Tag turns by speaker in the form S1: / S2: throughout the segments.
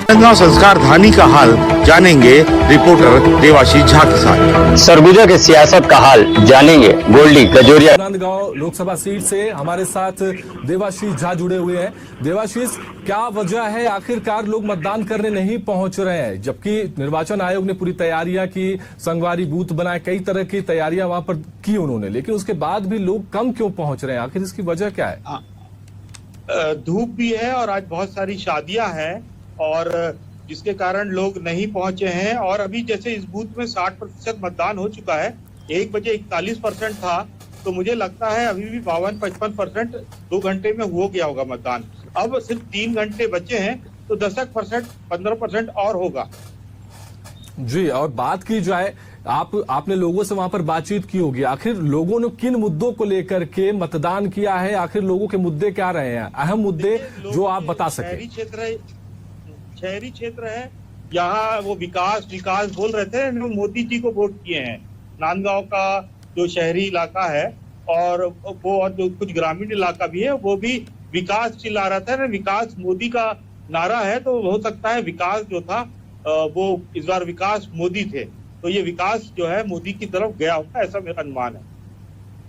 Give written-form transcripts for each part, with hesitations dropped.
S1: राजनांदगांव संस्कार धानी का हाल जानेंगे रिपोर्टर देवाशीष झा के साथ।
S2: सरगुजा के सियासत का हाल जानेंगे गोल्डी कजोरिया।
S3: राजनांदगांव लोकसभा सीट से हमारे साथ देवाशीष झा जुड़े हुए हैं। देवाशीष, क्या वजह है आखिरकार लोग मतदान करने नहीं पहुंच रहे हैं, जबकि निर्वाचन आयोग ने पूरी तैयारियां की, संगवारी बूथ बनाए, कई तरह की तैयारियां वहां पर की उन्होंने, लेकिन उसके बाद भी लोग कम क्यों पहुंच रहे हैं? आखिर इसकी वजह क्या है?
S4: धूप भी है और आज बहुत सारी शादियां हैं और जिसके कारण लोग नहीं पहुंचे हैं। और अभी जैसे इस बूथ में 60% मतदान हो चुका है, 1 बजे 41% था, तो मुझे लगता है अभी भी 52-55% 2 घंटे में हो गया होगा मतदान। अब सिर्फ 3 घंटे बचे हैं, तो 10% 15% और होगा।
S3: जी, और बात की जाए, आपने लोगों से वहां पर बातचीत की होगी, आखिर लोगों ने किन मुद्दों को लेकर के मतदान किया है? आखिर लोगों के मुद्दे क्या रहे हैं, अहम मुद्दे जो आप बता सके?
S4: शहरी क्षेत्र है, यहाँ वो विकास बोल रहे थे, मोदी जी को वोट किए हैं। नांदगांव का जो शहरी इलाका है और वो और जो कुछ ग्रामीण इलाका भी है, वो भी विकास चिल्ला रहा था ना, विकास मोदी का नारा है, तो हो सकता है विकास जो था वो इस बार विकास मोदी थे, तो ये विकास जो है मोदी की तरफ गया होगा, ऐसा मेरा अनुमान है।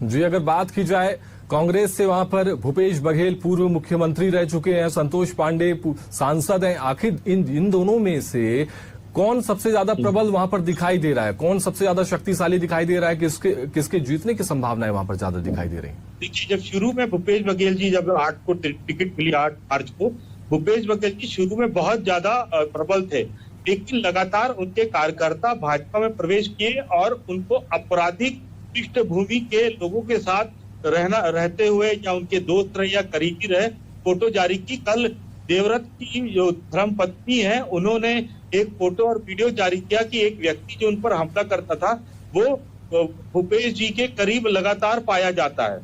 S3: जी, अगर बात की जाए कांग्रेस से, वहां पर भूपेश बघेल पूर्व मुख्यमंत्री रह चुके हैं, संतोष पांडे सांसद हैं, आखिर इन दोनों में से कौन सबसे ज्यादा प्रबल वहां पर दिखाई दे रहा है? कौन सबसे ज्यादा शक्तिशाली दिखाई दे रहा है? किसके जीतने की संभावनाएं वहां पर ज्यादा दिखाई दे रही हैं?
S4: देखिए, जब शुरू में भूपेश बघेल जी, जब 8 को टिकट मिली 8 मार्च को, भूपेश बघेल जी शुरू में बहुत ज्यादा प्रबल थे, लेकिन लगातार उनके कार्यकर्ता भाजपा में प्रवेश किए और उनको आपराधिक पृष्ठभूमि के लोगों के साथ रहते हुए या उनके दोस्त रहे या करीबी रहे, फोटो जारी की। कल देवव्रत की जो धर्मपत्नी है, उन्होंने एक फोटो और वीडियो जारी किया कि एक व्यक्ति जो उन पर हमला करता था वो भूपेश जी के करीब लगातार पाया जाता है।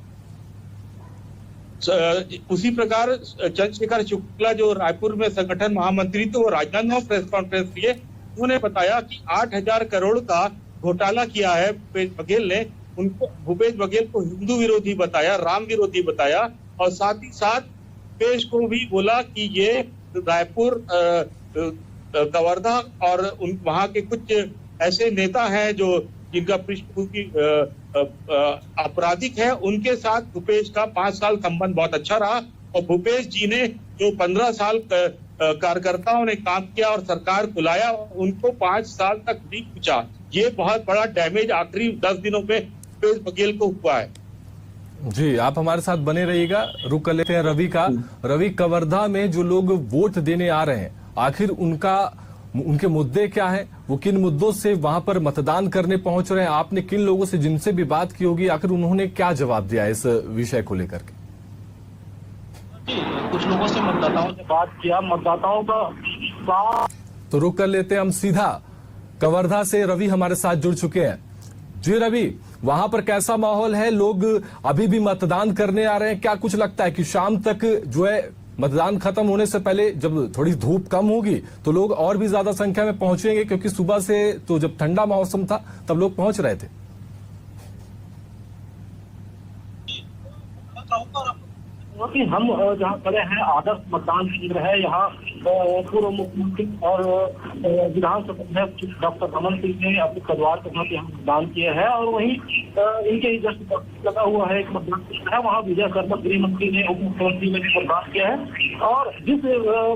S4: उसी प्रकार चंद्रशेखर शुक्ला जो रायपुर में संगठन महामंत्री थे, वो राजनांदगांव प्रेस कॉन्फ्रेंस किए, उन्होंने बताया कि 8000 करोड़ का घोटाला किया है भूपेश बघेल ने। उनको भूपेश बघेल को हिंदू विरोधी बताया, राम विरोधी बताया, और साथ ही साथ भूपेश को भी बोला कि ये रायपुर कवर्धा और वहां के कुछ ऐसे नेता हैं जो जिनका पृष्ठभूमि आपराधिक है, उनके साथ भूपेश का 5 साल संबंध बहुत अच्छा रहा। और भूपेश जी ने जो 15 साल कार्यकर्ताओं ने काम किया और सरकार बुलाया, उनको 5 साल तक नहीं पूछा। ये बहुत बड़ा डैमेज आखिरी 10 दिनों में भूपेश बघेल को हुआ है।
S3: जी, आप हमारे साथ बने रहिएगा। रुक कर लेते हैं रवि का। रवि, कवर्धा में जो लोग वोट देने आ रहे हैं, आखिर उनके मुद्दे क्या हैं? वो किन मुद्दों से वहां पर मतदान करने पहुंच रहे हैं? आपने किन लोगों से जिनसे भी बात की होगी, आखिर उन्होंने क्या जवाब दिया इस विषय को लेकर के?
S5: कुछ लोगों से मतदाताओं से बात किया, मतदाताओं का
S3: तो रुक कर लेते हैं हम सीधा कवर्धा से। रवि हमारे साथ जुड़ चुके हैं। जी रवि, वहां पर कैसा माहौल है? लोग अभी भी मतदान करने आ रहे हैं? क्या कुछ लगता है कि शाम तक जो है मतदान खत्म होने से पहले, जब थोड़ी धूप कम होगी, तो लोग और भी ज्यादा संख्या में पहुंचेंगे? क्योंकि सुबह से तो जब ठंडा मौसम था तब लोग पहुंच रहे थे।
S5: हम जहाँ खड़े हैं, आदर्श मतदान केंद्र है। यहाँ पूर्व मुख्यमंत्री और विधानसभा अध्यक्ष डॉक्टर रमन सिंह ने अपने परिवार के साथ यहाँ मतदान किए हैं, और वहीं इनके ही जस्ट लगा हुआ है एक मतदान केंद्र है, वहाँ विजय शर्मा गृह मंत्री ने, उप मुख्यमंत्री ने मतदान किया है। और जिस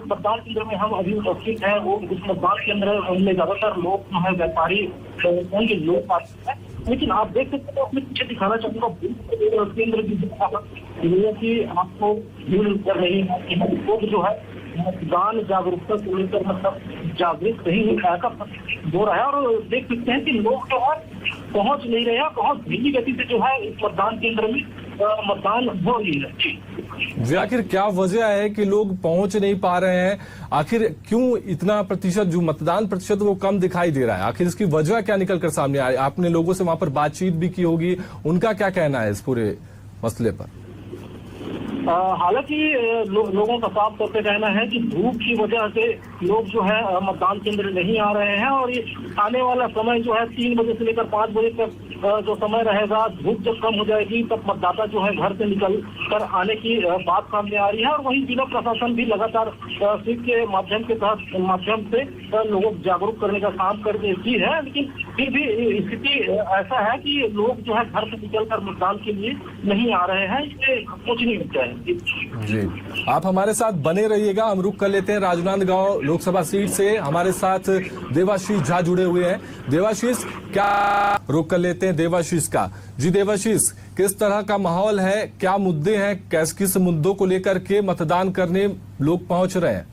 S5: मतदान केंद्र में हम अभी उपस्थित हैं, वो उस मतदान केंद्र में ज्यादातर लोग जो है व्यापारी के लोग आते हैं, लेकिन आप देख सकते हो, अपने पीछे दिखाना चाहूंगा केंद्र की आपको भीड़ कर रही है। लोग जो है मतदान जागरूकता को लेकर मतलब जागरूक नहीं ऐसा हो रहा है, और देख सकते हैं कि लोग जो है पहुंच नहीं रहे हैं, बहुत धीमी गति से जो है इस मतदान केंद्र में मतदान हो रही है।
S3: जी, आखिर क्या वजह है कि लोग पहुंच नहीं पा रहे हैं? आखिर क्यों इतना प्रतिशत जो मतदान प्रतिशत वो कम दिखाई दे रहा है? आखिर इसकी वजह क्या निकल कर सामने आई? आपने लोगों से वहां पर बातचीत भी की होगी, उनका क्या कहना है इस पूरे मसले पर?
S5: हालांकि लोगों का साफ तौर पे कहना है कि धूप की वजह से लोग जो है मतदान केंद्र नहीं आ रहे हैं, और ये आने वाला समय जो है 3 बजे से लेकर 5 बजे तक जो समय रहेगा, धूप जब कम हो जाएगी तब मतदाता जो है घर से निकल कर आने की बात सामने आ रही है। और वहीं जिला प्रशासन भी लगातार स्वीप के माध्यम से लोगों को जागरूक करने का काम कर रही है, लेकिन फिर भी स्थिति ऐसा है कि लोग जो है घर से निकलकर मतदान के लिए नहीं आ रहे हैं। इससे कुछ नहीं होता है।
S3: जी, आप हमारे साथ बने रहिएगा। हम रुक कर लेते हैं राजनांदगांव लोकसभा सीट से। हमारे साथ देवाशीष झा जुड़े हुए हैं। देवाशीष, क्या रुक कर लेते हैं देवाशीष का। जी देवाशीष, किस तरह का माहौल है, क्या मुद्दे हैं, किस मुद्दों को लेकर के मतदान करने लोग पहुंच रहे हैं?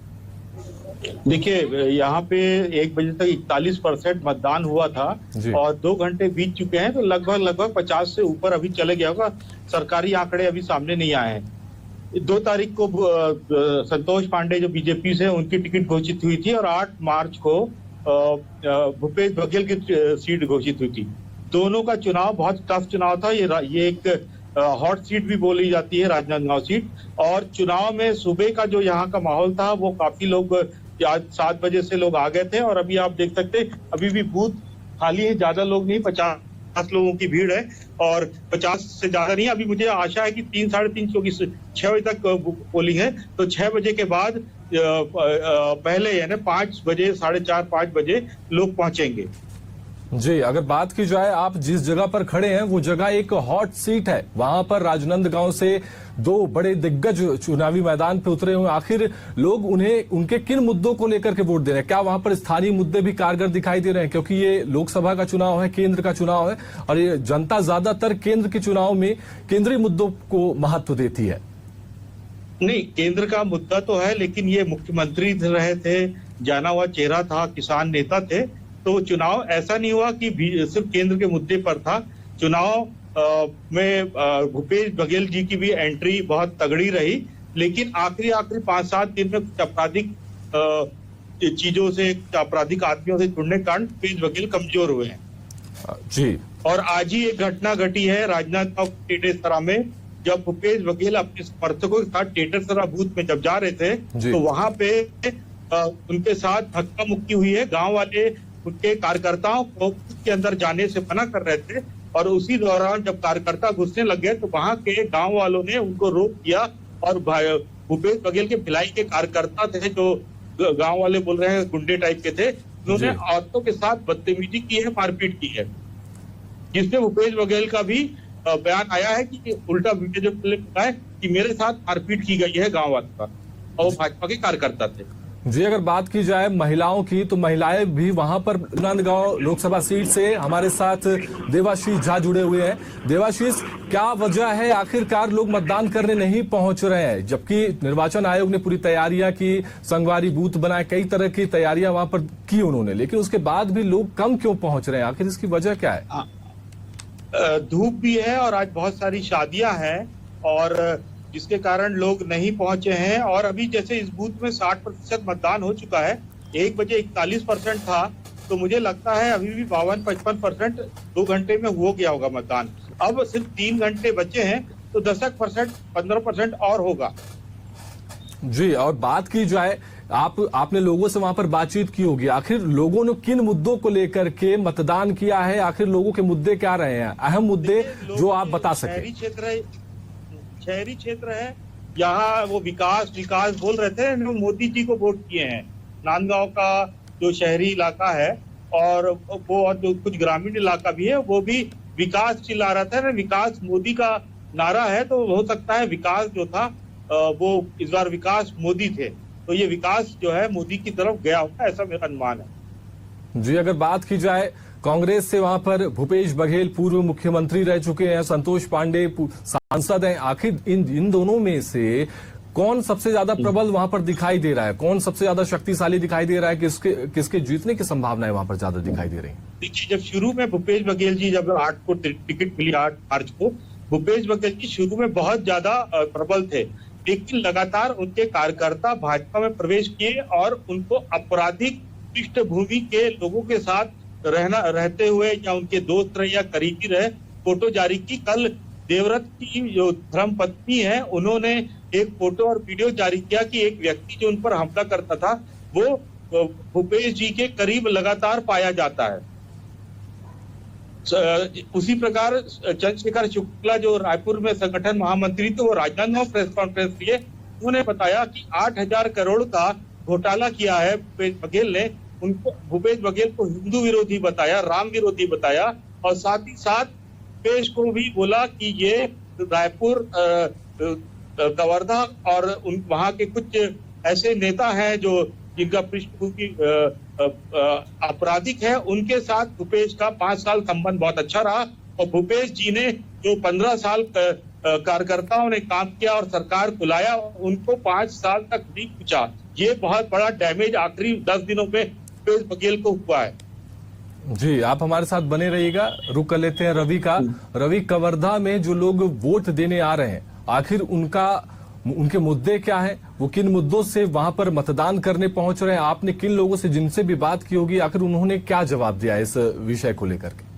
S4: देखिए, यहाँ पे 1 बजे तक 41% मतदान हुआ था और 2 घंटे बीत चुके हैं, तो लगभग 50 से ऊपर अभी चले गया होगा। सरकारी आंकड़े अभी सामने नहीं आए हैं। 2 तारीख को संतोष पांडे जो बीजेपी से, उनकी टिकट घोषित हुई थी और 8 मार्च को भूपेश बघेल की सीट घोषित हुई थी। दोनों का चुनाव बहुत टफ चुनाव था। ये एक हॉट सीट भी बोली जाती है, राजनांदगांव सीट। और चुनाव में सुबह का जो यहाँ का माहौल था, वो काफी लोग आज 7 बजे से लोग आ गए थे, और अभी आप देख सकते हैं अभी भी बूथ खाली है, ज्यादा लोग नहीं, 50 लोगों की भीड़ है, और 50 से ज्यादा नहीं। अभी मुझे आशा है कि 3 साढ़े 3 क्योंकि 6 बजे तक पोलिंग है, तो 6 बजे के बाद पहले यानी 5 बजे, 4:30 5 बजे लोग पहुंचेंगे।
S3: जी, अगर बात की जाए, आप जिस जगह पर खड़े हैं वो जगह एक हॉट सीट है। वहां पर राजनांदगांव से 2 बड़े दिग्गज चुनावी मैदान पे उतरे हुए। आखिर लोग उनके किन मुद्दों को लेकर के वोट दे रहे हैं? क्या वहां पर स्थानीय मुद्दे भी कारगर दिखाई दे रहे हैं? क्योंकि ये लोकसभा का चुनाव है, केंद्र का चुनाव है, और ये जनता ज्यादातर केंद्र के चुनाव में केंद्रीय मुद्दों को महत्व देती है।
S4: नहीं, केंद्र का मुद्दा तो है, लेकिन ये मुख्यमंत्री रहे थे, जाना हुआ चेहरा था, किसान नेता थे, तो चुनाव ऐसा नहीं हुआ कि सिर्फ केंद्र के मुद्दे पर था। चुनाव में भूपेश बघेल जी की भी एंट्री बहुत तगड़ी रही, लेकिन आखिरी 5-7 दिन में कुछ आपराधिक चीजों से, आपराधिक आदमियों से जुड़ने के कारण भूपेश बघेल कमजोर हुए हैं।
S3: जी,
S4: और आज ही एक घटना घटी है राजनांदगांव टेटेसरा में, जब भूपेश बघेल अपने समर्थकों के साथ टेटेसरा बूथ में जब जा रहे थे, तो वहां पे उनके साथ धक्का मुक्की हुई है। गांव वाले उनके कार्यकर्ताओं को के अंदर जाने से मना कर रहे थे, और उसी दौरान जब कार्यकर्ता घुसने लग गए तो वहां के गांव वालों ने उनको रोक दिया, और भूपेश बघेल के भिलाई के कार्यकर्ता थे, जो गांव वाले बोल रहे हैं गुंडे टाइप के थे, उन्होंने औरतों के साथ बदतमीजी की है, मारपीट की है, जिसमें भूपेश बघेल का भी बयान आया है कि उल्टा वीडियो जो है कि मेरे साथ मारपीट की गई है गाँव वालों का, और वो भाजपा के कार्यकर्ता थे।
S3: जी, अगर बात की जाए महिलाओं की, तो महिलाएं भी वहां पर राजनांदगांव लोकसभा सीट से हमारे साथ देवाशीष झा जुड़े हुए हैं। देवाशीष, क्या वजह है आखिरकार लोग मतदान करने नहीं पहुंच रहे हैं, जबकि निर्वाचन आयोग ने पूरी तैयारियां की, संगवारी बूथ बनाए, कई तरह की तैयारियां वहां पर की उन्होंने, लेकिन उसके बाद भी लोग कम क्यों पहुंच रहे हैं? आखिर इसकी वजह क्या है?
S4: धूप भी है और आज बहुत सारी शादियां हैं, और जिसके कारण लोग नहीं पहुंचे हैं। और अभी जैसे इस बूथ में 60% मतदान हो चुका है, 1 बजे 41% था, तो मुझे लगता है अभी भी 52-55% 2 घंटे में हो गया होगा मतदान। अब सिर्फ 3 घंटे बचे हैं, तो 10% 15% और होगा।
S3: जी, और बात की जाए, आपने लोगों से वहां पर बातचीत की होगी, आखिर लोगों ने किन मुद्दों को लेकर के मतदान किया है? आखिर लोगों के मुद्दे क्या रहे हैं, अहम मुद्दे जो आप बता सके?
S4: शहरी क्षेत्र है, यहाँ वो विकास बोल रहे थे, मोदी जी को वोट किए हैं। नांदगांव का जो शहरी इलाका है और वो और जो कुछ ग्रामीण इलाका भी है, वो भी विकास चिल्ला रहा था। विकास मोदी का नारा है, तो हो सकता है विकास जो था वो इस बार विकास मोदी थे, तो ये विकास जो है मोदी की तरफ गया होगा, ऐसा मेरा अनुमान है।
S3: जी, अगर बात की जाए कांग्रेस से, वहां पर भूपेश बघेल पूर्व मुख्यमंत्री रह चुके हैं, संतोष पांडे सांसद हैं। आखिर इन दोनों में से कौन सबसे ज्यादा प्रबल वहां पर दिखाई दे रहा है? कौन सबसे ज्यादा शक्तिशाली दिखाई दे रहा है? किसके जीतने की संभावनाएं वहां पर ज्यादा दिखाई दे रही है?
S4: देखिए, जब शुरू में भूपेश बघेल जी, जब 8 को टिकट मिली 8 मार्च को, भूपेश बघेल जी शुरू में बहुत ज्यादा प्रबल थे, लेकिन लगातार उनके कार्यकर्ता भाजपा में प्रवेश किए और उनको आपराधिक पृष्ठभूमि के लोगों के साथ रहते हुए या उनके दोस्त रहे या करीबी रहे, फोटो जारी की। कल देवव्रत की जो धर्मपत्नी है, उन्होंने एक फोटो और वीडियो जारी किया कि एक व्यक्ति जो उन पर हमला करता था वो भूपेश जी के करीब लगातार पाया जाता है। उसी प्रकार चंद्रशेखर शुक्ला जो रायपुर में संगठन महामंत्री थे, वो राजनांदगांव प्रेस कॉन्फ्रेंस लिए, उन्होंने बताया कि 8,000 करोड़ का घोटाला किया है भूपेश बघेल ने। उनको भूपेश बघेल को हिंदू विरोधी बताया, राम विरोधी बताया, और साथ ही साथ भूपेश को भी बोला कि ये रायपुर, कवर्धा और वहां के कुछ ऐसे नेता हैं जो जिनका पृष्ठभूमि आपराधिक है, उनके साथ भूपेश का 5 साल संबंध बहुत अच्छा रहा। और भूपेश जी ने जो 15 साल कार्यकर्ताओं ने काम किया और सरकार को लाया, उनको 5 साल तक नहीं पूछा। ये बहुत बड़ा डैमेज आखिरी 10 दिनों में भूपेश बघेल को हुआ है।
S3: जी, आप हमारे साथ बने रहिएगा। रुक कर लेते हैं रवि का। रवि, कवर्धा में जो लोग वोट देने आ रहे हैं, आखिर उनके मुद्दे क्या हैं? वो किन मुद्दों से वहां पर मतदान करने पहुंच रहे हैं? आपने किन लोगों से जिनसे भी बात की होगी, आखिर उन्होंने क्या जवाब दिया इस विषय को लेकर के?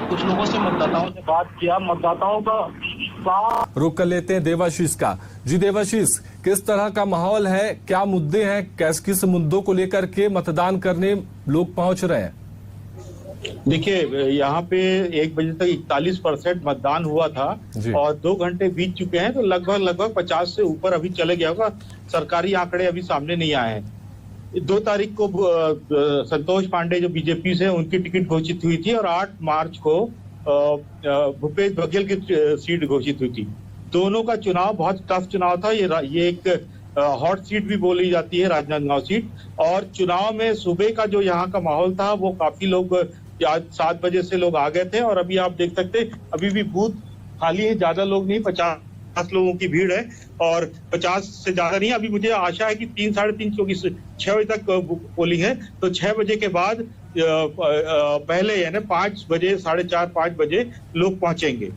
S5: कुछ लोगों से मतदाताओं से बात किया, मतदाताओं का
S3: रुक कर लेते हैं देवाशीष का। जी देवाशीष, किस तरह का माहौल है, क्या मुद्दे हैं, किस मुद्दों को लेकर के मतदान करने लोग पहुंच रहे हैं?
S4: देखिए, यहाँ पे 1 बजे तक 41% मतदान हुआ था और 2 घंटे बीत चुके हैं, तो लगभग 50 से ऊपर अभी चले गया होगा। सरकारी आंकड़े अभी सामने नहीं आए हैं। 2 तारीख को संतोष पांडे जो बीजेपी से, उनकी टिकट घोषित हुई थी और 8 मार्च को भूपेश बघेल की सीट घोषित हुई थी। दोनों का चुनाव बहुत टफ चुनाव था। ये एक हॉट सीट भी बोली जाती है, राजनांदगांव सीट। और चुनाव में सुबह का जो यहाँ का माहौल था, वो काफी लोग, आज 7 बजे से लोग आ गए थे और अभी आप देख सकते हैं अभी भी बूथ खाली है, ज्यादा लोग नहीं, 50 लोगों की भीड़ है और 50 से ज्यादा नहीं। अभी मुझे आशा है कि 3 साढ़े 3 क्योंकि 6 बजे तक पोलिंग है, तो 6 बजे के बाद पहले यानी 5 बजे, 4:30 5 बजे लोग पहुंचेंगे।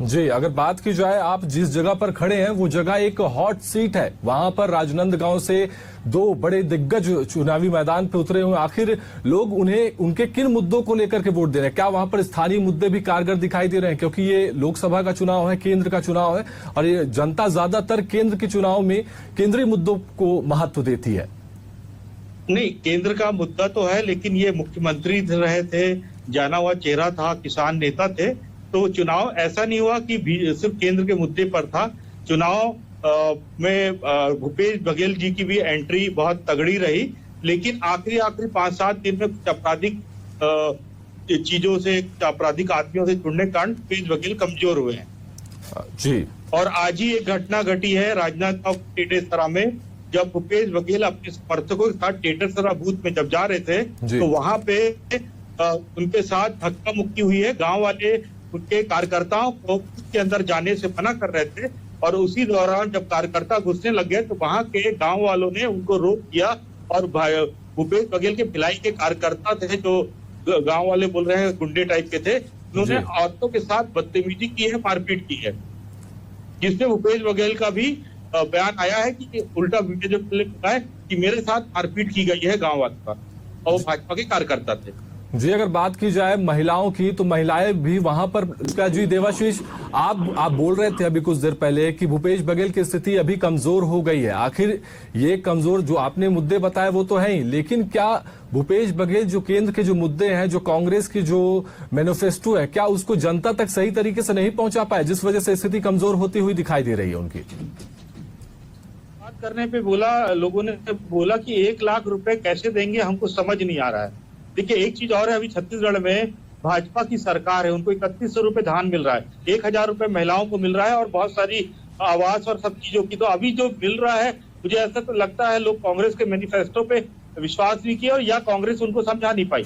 S3: जी, अगर बात की जाए, आप जिस जगह पर खड़े हैं वो जगह एक हॉट सीट है। वहां पर राजनांदगांव से 2 बड़े दिग्गज चुनावी मैदान पे उतरे हुए। आखिर लोग उनके किन मुद्दों को लेकर के वोट दे रहे हैं? क्या वहां पर स्थानीय मुद्दे भी कारगर दिखाई दे रहे हैं? क्योंकि ये लोकसभा का चुनाव है, केंद्र का चुनाव है और ये जनता ज्यादातर केंद्र के चुनाव में केंद्रीय मुद्दों को महत्व देती है।
S4: नहीं, केंद्र का मुद्दा तो है, लेकिन ये मुख्यमंत्री रहे थे, जाना हुआ चेहरा था, किसान नेता थे, तो चुनाव ऐसा नहीं हुआ कि सिर्फ केंद्र के मुद्दे पर था। चुनाव में भूपेश बघेल जी की भी एंट्री बहुत तगड़ी रही, लेकिन आखिरी 5-7 दिन में कुछ आपराधिक चीजों से, आपराधिक आदमियों से जुड़ने के कारण भूपेश बघेल कमजोर हुए हैं।
S3: जी,
S4: और आज ही एक घटना घटी है राजनांदगांव टेटेसरा में, जब भूपेश बघेल अपने समर्थकों के साथ टेटेसरा बूथ में जब जा रहे थे, तो वहां पे उनके साथ धक्का मुक्की हुई है। गांव वाले उनके कार्यकर्ताओं को के अंदर जाने से मना कर रहे थे और उसी दौरान जब कार्यकर्ता घुसने लग गए तो वहां के गांव वालों ने उनको रोक दिया और भूपेश बघेल के भिलाई के कार्यकर्ता थे, जो गांव वाले बोल रहे हैं गुंडे टाइप के थे, उन्होंने औरतों के साथ बदतमीजी की है, मारपीट की है, जिसमें भूपेश बघेल का भी बयान आया है कि उल्टा वीडियो जो कहा है कि मेरे साथ मारपीट की गई है गाँव वालों का, और वो भाजपा के कार्यकर्ता थे।
S3: जी, अगर बात की जाए महिलाओं की, तो महिलाएं भी वहां पर। जी देवाशीष, आप बोल रहे थे अभी कुछ देर पहले कि भूपेश बघेल की स्थिति अभी कमजोर हो गई है। आखिर ये कमजोर जो आपने मुद्दे बताए वो तो है ही, लेकिन क्या भूपेश बघेल जो केंद्र के जो मुद्दे हैं, जो कांग्रेस की जो मैनिफेस्टो है, क्या उसको जनता तक सही तरीके से नहीं पहुंचा पाए, जिस वजह से स्थिति कमजोर होती हुई दिखाई दे रही है उनकी?
S4: बात करने पे लोगों ने बोला कि 1 लाख रुपए कैसे देंगे, हमको समझ नहीं आ रहा है। देखिए, एक चीज और है, अभी छत्तीसगढ़ में भाजपा की सरकार है, उनको 3100 रुपए धान मिल रहा है, 1000 रुपए महिलाओं को मिल रहा है और बहुत सारी आवास और सब चीजों की। तो अभी जो मिल रहा है, मुझे ऐसा तो लगता है लोग कांग्रेस के मैनिफेस्टो पे विश्वास नहीं किया और या कांग्रेस उनको समझा नहीं पाई।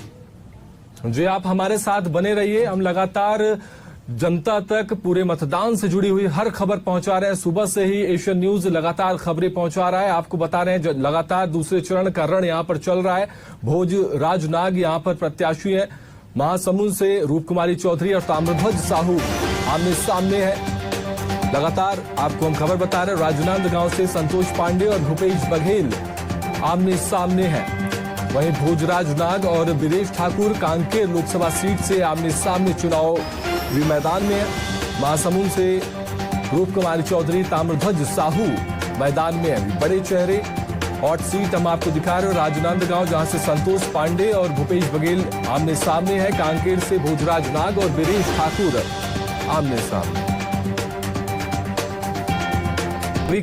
S3: जी, आप हमारे साथ बने रहिए। हम लगातार जनता तक पूरे मतदान से जुड़ी हुई हर खबर पहुंचा रहे हैं। सुबह से ही एशियन न्यूज लगातार खबरें पहुंचा रहा है, आपको बता रहे हैं लगातार दूसरे चरण का रण यहां पर चल रहा है। भोजराज नाग यहां पर प्रत्याशी है, महासमुंद से रूप कुमारी चौधरी और ताम्रध्वज साहू आमने सामने है। लगातार आपको हम खबर बता रहे हैं, राजनांदगांव से संतोष पांडे और भूपेश बघेल आमने सामने है। वहीं भोजराज नाग और विदेश ठाकुर कांकेर लोकसभा सीट से आमने सामने चुनाव मैदान में है। महासमुंद से रूप कुमारी चौधरी, ताम्रध्वज साहू मैदान में हैं। बड़े चेहरे, हॉट सीट हम आपको दिखा रहे हो राजनांदगांव, जहां से संतोष पांडे और भूपेश बघेल आमने सामने है। कांकेर से भोजराज नाग और वीरेश ठाकुर आमने सामने।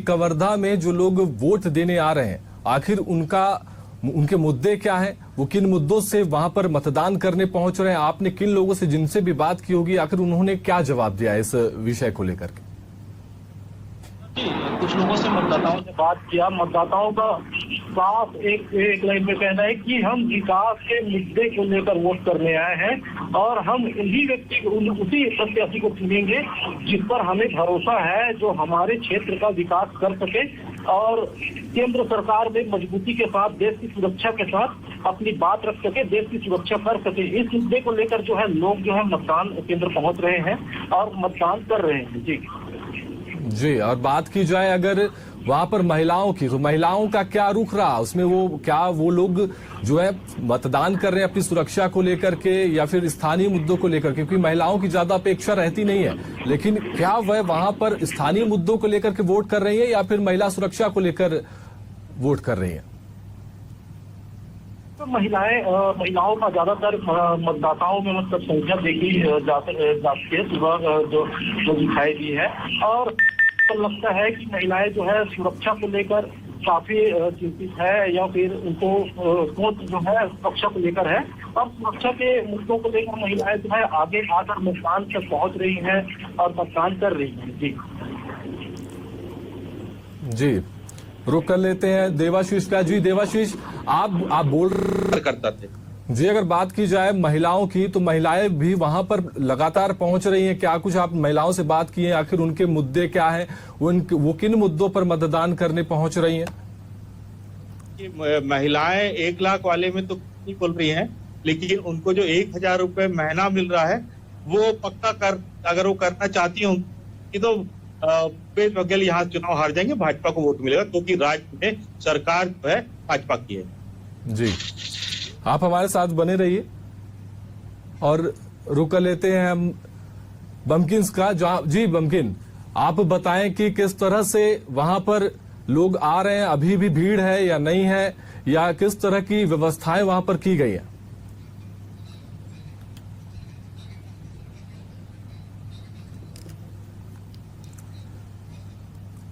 S3: कवर्धा में जो लोग वोट देने आ रहे हैं, आखिर उनके मुद्दे क्या हैं, वो किन मुद्दों से वहां पर मतदान करने पहुंच रहे हैं? आपने किन लोगों से जिनसे भी बात की होगी, आखिर उन्होंने क्या जवाब दिया इस विषय को लेकर के?
S5: कुछ लोगों से मतदाताओं से बात किया। मतदाताओं का साफ एक लाइन में कहना है कि हम विकास के मुद्दे को लेकर वोट करने आए हैं और हम उसी प्रत्याशी को चुनेंगे जिस पर हमें भरोसा है, जो हमारे क्षेत्र का विकास कर सके और केंद्र सरकार में मजबूती के साथ, देश की सुरक्षा के साथ अपनी बात रख सके, देश की सुरक्षा कर सके। इस मुद्दे को लेकर जो है लोग जो है मतदान केंद्र पहुंच रहे हैं और मतदान कर रहे हैं। जी, और बात की जाए अगर वहां पर महिलाओं की, तो महिलाओं का क्या रुख रहा उसमें? वो लोग जो है मतदान कर रहे हैं अपनी सुरक्षा को लेकर के या फिर स्थानीय मुद्दों को लेकर के? क्योंकि महिलाओं की ज्यादा अपेक्षा रहती नहीं है, लेकिन क्या वह वहां पर स्थानीय मुद्दों को लेकर के वोट कर रही है या फिर महिला सुरक्षा को लेकर वोट कर रही है? तो महिलाओं का ज्यादातर मतदाताओं में मतलब संख्या देखी जाती है, सुबह जो दिखाई दी है। और तो लगता है कि महिलाएं जो है सुरक्षा को लेकर काफी चिंतित है या फिर उनको सोच जो है सुरक्षा को लेकर है और सुरक्षा के मुद्दों को लेकर महिलाएं जो है आगे आकर मतदान तक पहुंच रही हैं और मतदान कर रही हैं।
S3: जी, रुक कर लेते हैं देवाशीष का। जी देवाशीष, आप बोल
S4: करता थे
S3: जी, अगर बात की जाए महिलाओं की, तो महिलाएं भी वहां पर लगातार पहुंच रही हैं। क्या कुछ आप महिलाओं से बात की है? आखिर उनके मुद्दे क्या हैं? वो किन मुद्दों पर मतदान करने पहुंच रही हैं?
S4: महिलाएं 1 लाख वाले में तो नहीं बोल रही हैं, लेकिन उनको जो 1000 रुपए महीना मिल रहा है वो पक्का अगर वो करना चाहती हूँ कि तो भूपेश बघेल यहाँ चुनाव हार जाएंगे, भाजपा को वोट मिलेगा, क्योंकि राज्य में सरकार जो है भाजपा की है।
S3: जी, आप हमारे साथ बने रहिए और रुक लेते हैं हम बमकिन्स का। जी बमकिन, आप बताएं कि किस तरह से वहां पर लोग आ रहे हैं, अभी भी भीड़ है या नहीं है, या किस तरह की व्यवस्थाएं वहां पर की गई है?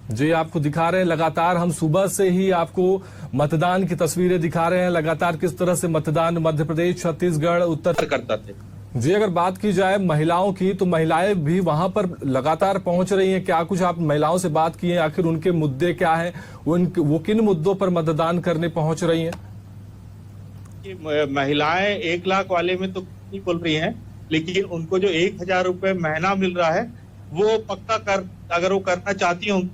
S3: जी, आपको दिखा रहे हैं लगातार, हम सुबह से ही आपको मतदान की तस्वीरें दिखा रहे हैं, लगातार किस तरह से मतदान मध्य प्रदेश, छत्तीसगढ़, उत्तर
S4: करता थे।
S3: जी, अगर बात की जाए महिलाओं की, तो महिलाएं भी वहां पर लगातार पहुंच रही हैं। क्या कुछ आप महिलाओं से बात की है? आखिर उनके मुद्दे क्या हैं? वो किन मुद्दों पर मतदान करने पहुंच रही हैं?
S4: महिलाएं 1 लाख वाले में तो नहीं बोल रही हैं, लेकिन उनको जो 1000 रुपए महीना मिल रहा है वो पक्का अगर वो करना चाहती हूँ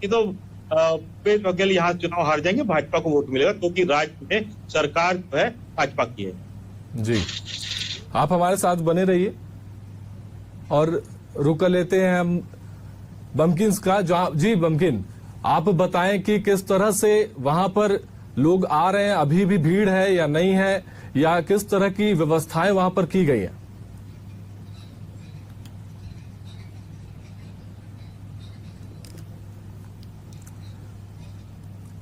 S4: कि तो भूपेश बघेल यहाँ चुनाव हार जाएंगे, भाजपा को वोट मिलेगा, क्योंकि राज्य में सरकार जो है भाजपा की है।
S3: जी, आप हमारे साथ बने रहिए और रुक लेते हैं हम बमकिन्स का। जी बमकिन, आप बताएं कि किस तरह से वहां पर लोग आ रहे हैं, अभी भी भीड़ है या नहीं है, या किस तरह की व्यवस्थाएं वहां पर की गई है?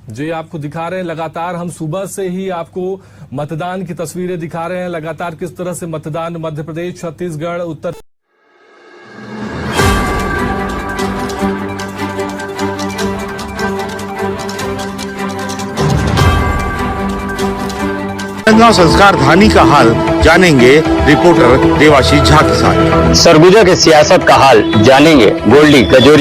S3: जी, आपको दिखा रहे हैं लगातार, हम सुबह से ही आपको मतदान की तस्वीरें दिखा रहे हैं, लगातार किस तरह से मतदान मध्य प्रदेश, छत्तीसगढ़, उत्तर
S1: संस्कार धानी का हाल जानेंगे रिपोर्टर देवाशीष झा के साथ।
S2: सरगुजा के सियासत का हाल जानेंगे गोल्डी कजोरी